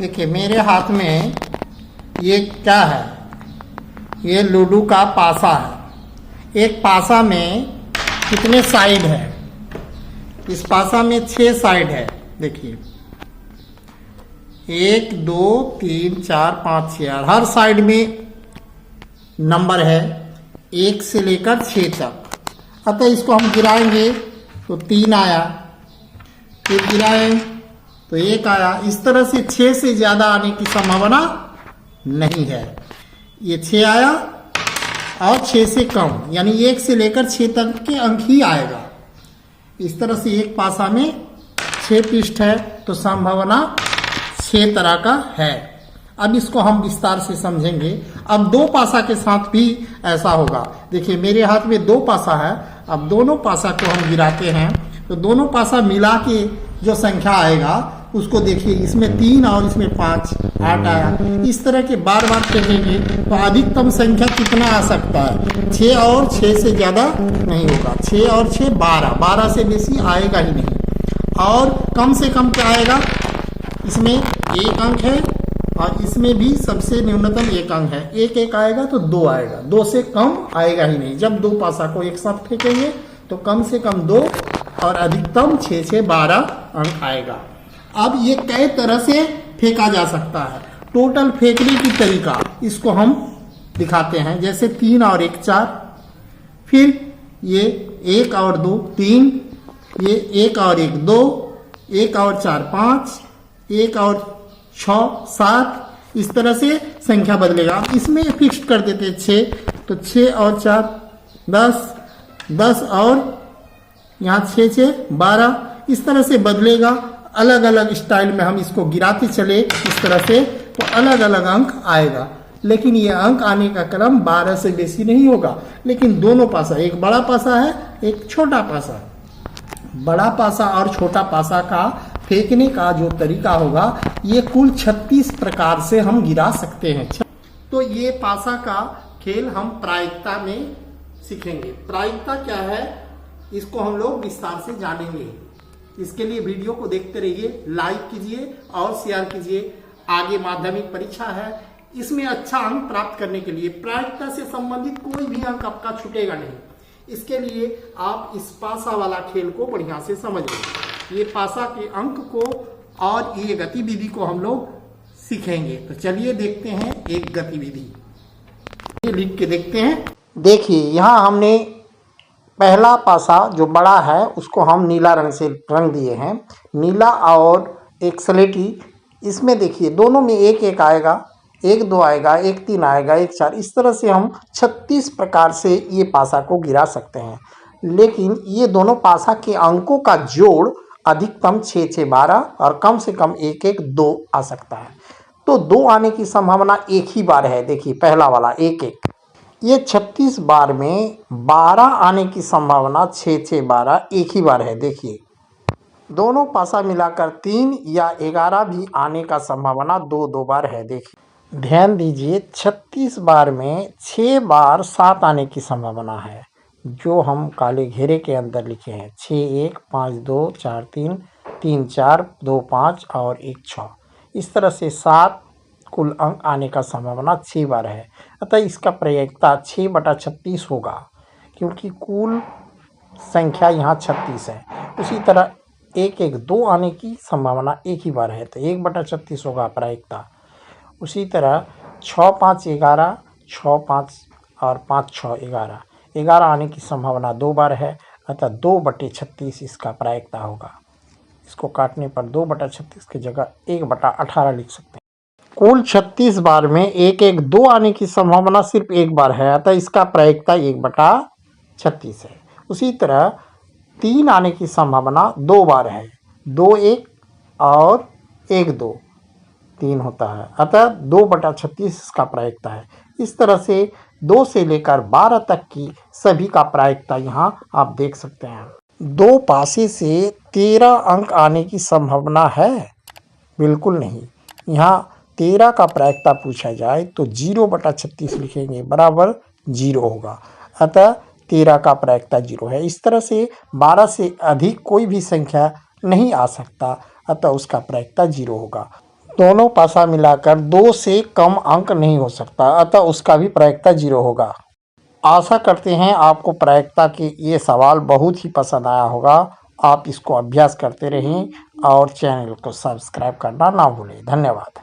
देखिए मेरे हाथ में ये क्या है, ये लूडो का पासा है। एक पासा में कितने साइड है? इस पासा में 6 साइड है। देखिए 1 2 3 4 5 6, हर साइड में नंबर है 1 से लेकर 6 तक। अतः इसको हम गिराएंगे तो 3 आया, फिर गिराएं तो 1 आया। इस तरह से 6 से ज़्यादा आने की संभावना नहीं है। ये 6 आया और 6 से कम, यानी 1 से लेकर 6 तक के अंक ही आएगा। इस तरह से एक पासा में 6 पृष्ठ है तो संभावना 6 तरह का है। अब इसको हम विस्तार से समझेंगे। अब 2 पासा के साथ भी ऐसा होगा। देखिए मेरे हाथ में 2 पासा है। अब दोनों पासा को हम गिराते हैं तो दोनों पासा मिला के जो संख्या आएगा उसको देखिए, इसमें 3 और इसमें 5, 8 आया। इस तरह के बार बार करेंगे तो अधिकतम संख्या कितना आ सकता है? 6 और 6 से ज़्यादा नहीं होगा। 6 और 6 12, 12 से बेसी आएगा ही नहीं। और कम से कम क्या आएगा? इसमें 1 अंक है और इसमें भी सबसे न्यूनतम 1 अंक है। 1 1 आएगा तो 2 आएगा, 2 से कम आएगा ही नहीं। जब 2 पासा को एक साथ फेंकेंगे तो कम से कम 2 और अधिकतम 6 से 12 अंक आएगा। अब ये कई तरह से फेंका जा सकता है। टोटल फेंकने की तरीका इसको हम दिखाते हैं। जैसे 3 और 1 4, फिर ये 1 और 2 3, ये 1 और 1 2, 1 और 4 5, 1 और 6 7। इस तरह से संख्या बदलेगा। इसमें फिक्स कर देते 6, तो 6 और 4 10, 10 और यहाँ 6 6 12। इस तरह से बदलेगा। अलग अलग स्टाइल में हम इसको गिराते चले इस तरह से तो अलग अलग अंक आएगा। लेकिन ये अंक आने का क्रम 12 से बेसी नहीं होगा। लेकिन दोनों पासा, एक बड़ा पासा है एक छोटा पासा, बड़ा पासा और छोटा पासा का फेंकने का जो तरीका होगा ये कुल 36 प्रकार से हम गिरा सकते हैं। तो ये पासा का खेल हम प्रायिकता में सीखेंगे। प्रायिकता क्या है इसको हम लोग विस्तार से जानेंगे। इसके लिए वीडियो को देखते रहिए, लाइक कीजिए और शेयर कीजिए। आगे माध्यमिक परीक्षा है, इसमें अच्छा अंक प्राप्त करने के लिए प्रायिकता से संबंधित कोई भी अंक आपका छूटेगा नहीं। इसके लिए आप इस पासा वाला खेल को बढ़िया से समझ लें। ये पासा के अंक को और ये गतिविधि को हम लोग सीखेंगे। तो चलिए देखते हैं एक गतिविधि, ये लिख के देखते हैं। देखिए यहाँ हमने पहला पासा जो बड़ा है उसको हम नीला रंग से रंग दिए हैं, नीला और एक स्लेटी। इसमें देखिए दोनों में 1 1 आएगा, 1 2 आएगा, 1 3 आएगा, 1 4। इस तरह से हम 36 प्रकार से ये पासा को गिरा सकते हैं। लेकिन ये दोनों पासा के अंकों का जोड़ अधिकतम 6 6 12 और कम से कम 1 1 2 आ सकता है। तो 2 आने की संभावना एक ही बार है। देखिए पहला वाला 1 1, ये 36 बार में 12 आने की संभावना 6 6 12 एक ही बार है। देखिए दोनों पासा मिलाकर 3 या 11 भी आने का संभावना 2 2 बार है। देखिए ध्यान दीजिए 36 बार में 6 बार 7 आने की संभावना है, जो हम काले घेरे के अंदर लिखे हैं। 6 1 5 2 4 3 3 4 2 5 और 1 6। इस तरह से 7 कुल अंक आने का संभावना 6 बार है। अतः इसका प्रायिकता 6/36 होगा, क्योंकि कुल संख्या यहाँ 36 है। उसी तरह 1 1 2 आने की संभावना एक ही बार है, तो 1/36 होगा प्रायिकता। उसी तरह 6 5 11, 6 5 और 5 6 11, 11 आने की संभावना 2 बार है। अतः 2/36 इसका प्रायिकता होगा। इसको काटने पर 2/36 की जगह 1/18 लिख सकते हैं। कुल 36 बार में 1 1 2 आने की संभावना सिर्फ एक बार है, अतः इसका प्रायिकता 1/36 है। उसी तरह 3 आने की संभावना 2 बार है, 2 1 और 1 2 3 होता है, अतः 2/36 इसका प्रायिकता है। इस तरह से 2 से लेकर 12 तक की सभी का प्रायिकता यहाँ आप देख सकते हैं। 2 पासे से 13 अंक आने की संभावना है? बिल्कुल नहीं। यहाँ 13 का प्रायिकता पूछा जाए तो 0/36 लिखेंगे, बराबर 0 होगा। अतः 13 का प्रायिकता 0 है। इस तरह से 12 से अधिक कोई भी संख्या नहीं आ सकता, अतः उसका प्रायिकता 0 होगा। दोनों पासा मिलाकर 2 से कम अंक नहीं हो सकता, अतः उसका भी प्रायिकता 0 होगा। आशा करते हैं आपको प्रायिकता के ये सवाल बहुत ही पसंद आया होगा। आप इसको अभ्यास करते रहें और चैनल को सब्सक्राइब करना ना भूलें। धन्यवाद।